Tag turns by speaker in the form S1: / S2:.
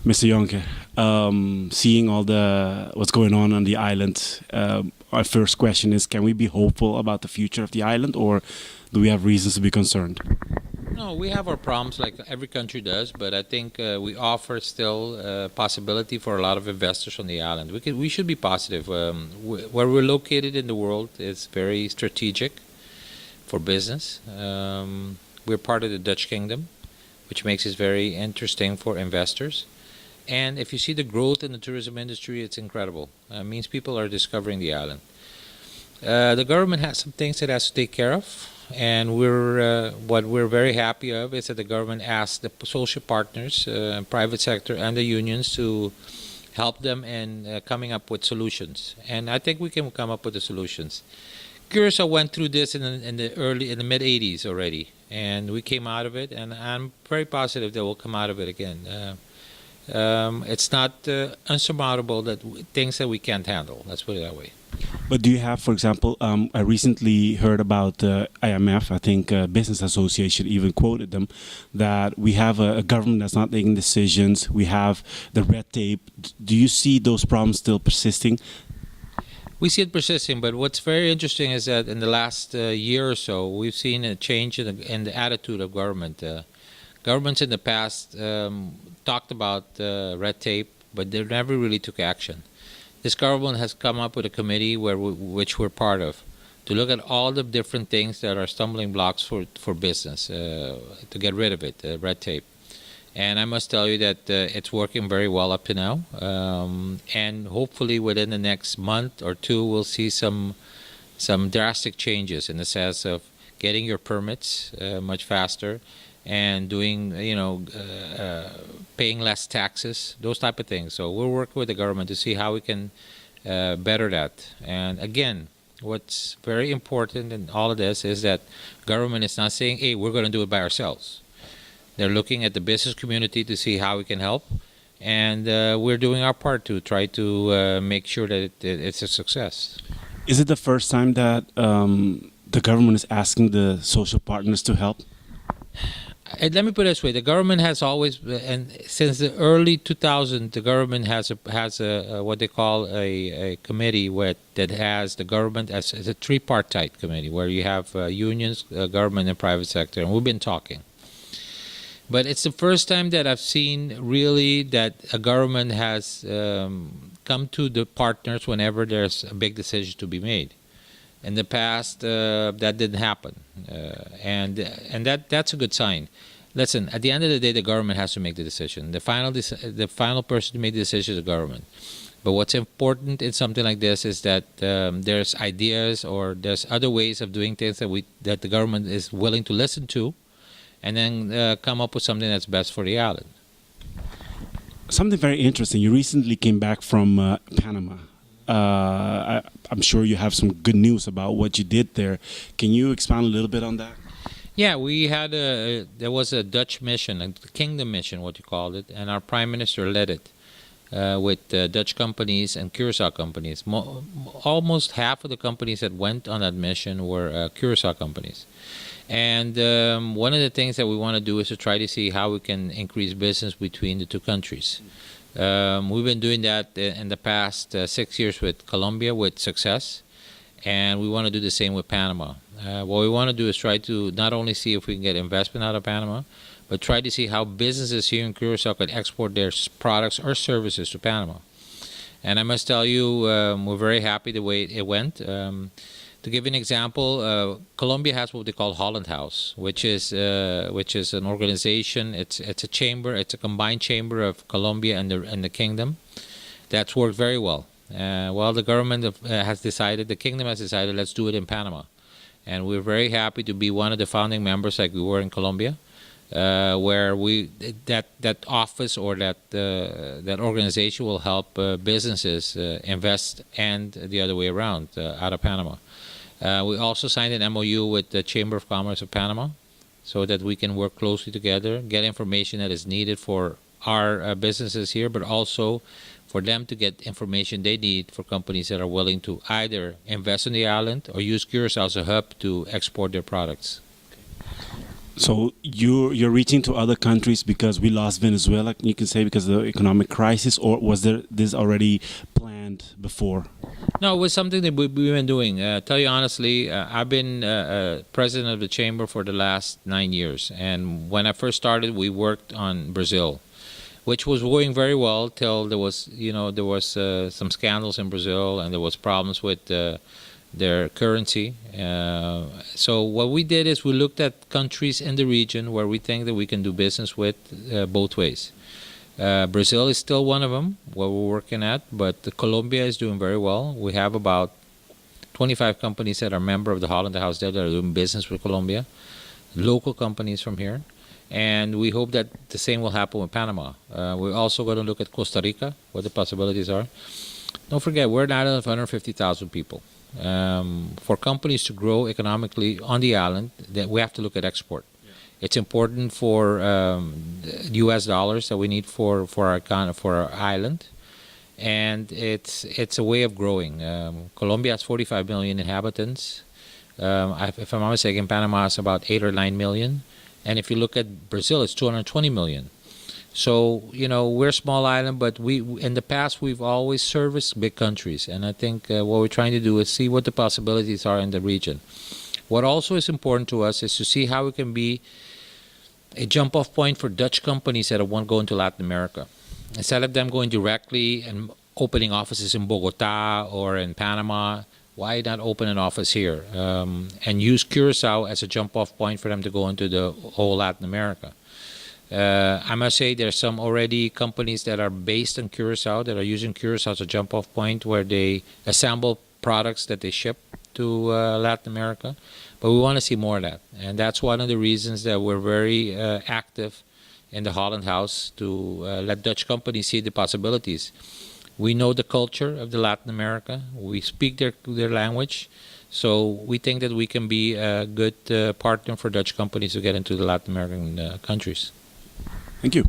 S1: Mr. Jonker, seeing all the what's going on the island, our first question is: can we be hopeful about the future of the island, or do we have reasons to be concerned?
S2: No, we have our problems like every country does, but I think we offer still possibility for a lot of investors on the island. We should be positive. Where we're located in the world is very strategic for business. We're part of the Dutch Kingdom, which makes it very interesting for investors. And if you see the growth in the tourism industry, it's incredible. It means people are discovering the island. The government has some things it has to take care of, and what we're very happy of is that the government asked the social partners, private sector, and the unions to help them in coming up with solutions. And I think we can come up with the solutions. Curacao went through this in the mid '80s already, and we came out of it. And I'm very positive that we'll come out of it again. It's not unsurmountable things that we can't handle. Let's put it that way.
S1: But do you have, for example, I recently heard about IMF, I think Business Association even quoted them, that we have a government that's not making decisions, we have the red tape. Do you see those problems still persisting?
S2: We see it persisting, but what's very interesting is that in the last year or so, we've seen a change in the attitude of government. Governments in the past talked about red tape, but they never really took action. This government has come up with a committee which we're part of, to look at all the different things that are stumbling blocks for business, to get rid of it, red tape. And I must tell you that it's working very well up to now. And hopefully within the next month or two, we'll see some drastic changes in the sense of getting your permits much faster, and doing, paying less taxes, those type of things. So we're working with the government to see how we can better that. And again, what's very important in all of this is that government is not saying, hey, we're going to do it by ourselves. They're looking at the business community to see how we can help. And we're doing our part to try to make sure that it's a success.
S1: Is it the first time that the government is asking the social partners to help?
S2: Let me put it this way: the government has always, and since the early 2000s, the government has a what they call a committee that has the government as a tripartite committee, where you have unions, government, and private sector, and we've been talking. But it's the first time that I've seen really that a government has come to the partners whenever there's a big decision to be made. In the past, that didn't happen, and that's a good sign. Listen, at the end of the day, the government has to make the decision. The final person to make the decision is the government. But what's important in something like this is that there's ideas or there's other ways of doing things that the government is willing to listen to, and then come up with something that's best for the island.
S1: Something very interesting. You recently came back from Panama. I'm sure you have some good news about what you did there. Can you expound a little bit on that?
S2: Yeah, we had there was a Dutch mission, a kingdom mission, what you called it, and our prime minister led it with Dutch companies and Curacao companies. Almost half of the companies that went on that mission were Curacao companies. And one of the things that we want to do is to try to see how we can increase business between the two countries. We've been doing that in the past 6 years with Colombia with success, and we want to do the same with Panama. What we want to do is try to not only see if we can get investment out of Panama, but try to see how businesses here in Curacao can export their products or services to Panama. And I must tell you, we're very happy the way it went. To give you an example, Colombia has what they call Holland House, which is an organization. It's a chamber. It's a combined chamber of Colombia and the kingdom. That's worked very well. Well, the government has decided, the kingdom has decided, let's do it in Panama, and we're very happy to be one of the founding members, like we were in Colombia, where that office or that organization will help businesses invest, and the other way around out of Panama. We also signed an MOU with the Chamber of Commerce of Panama so that we can work closely together, get information that is needed for our businesses here, but also for them to get information they need for companies that are willing to either invest in the island or use Curacao as a hub to export their products.
S1: So you're reaching to other countries because we lost Venezuela, you can say, because of the economic crisis, or was there this already planned before?
S2: No, it was something that we've been doing. Tell you honestly, I've been president of the chamber for the last 9 years, and when I first started, we worked on Brazil, which was going very well till there was, some scandals in Brazil, and there was problems with their currency. So what we did is we looked at countries in the region where we think that we can do business with both ways. Brazil is still one of them where we're working at, but Colombia is doing very well. We have about 25 companies that are member of the Holland House there that are doing business with Colombia, local companies from here. And we hope that the same will happen with Panama. We're also going to look at Costa Rica, what the possibilities are. Don't forget, we're an island of 150,000 people. For companies to grow economically on the island, that we have to look at export. It's important for U.S. dollars that we need for our island, and it's a way of growing. Colombia has 45 million inhabitants. If I'm not mistaken, Panama has about 8 or 9 million, and if you look at Brazil, it's 220 million. So we're a small island, but we in the past we've always serviced big countries, and I think what we're trying to do is see what the possibilities are in the region. What also is important to us is to see how we can be a jump-off point for Dutch companies that want to go into Latin America. Instead of them going directly and opening offices in Bogota or in Panama, why not open an office here and use Curacao as a jump-off point for them to go into the whole Latin America? I must say there's some already companies that are based in Curacao that are using Curacao as a jump-off point where they assemble products that they ship to Latin America. But we want to see more of that. And that's one of the reasons that we're very active in the Holland House to let Dutch companies see the possibilities. We know the culture of the Latin America. We speak their language. So we think that we can be a good partner for Dutch companies to get into the Latin American countries.
S1: Thank you.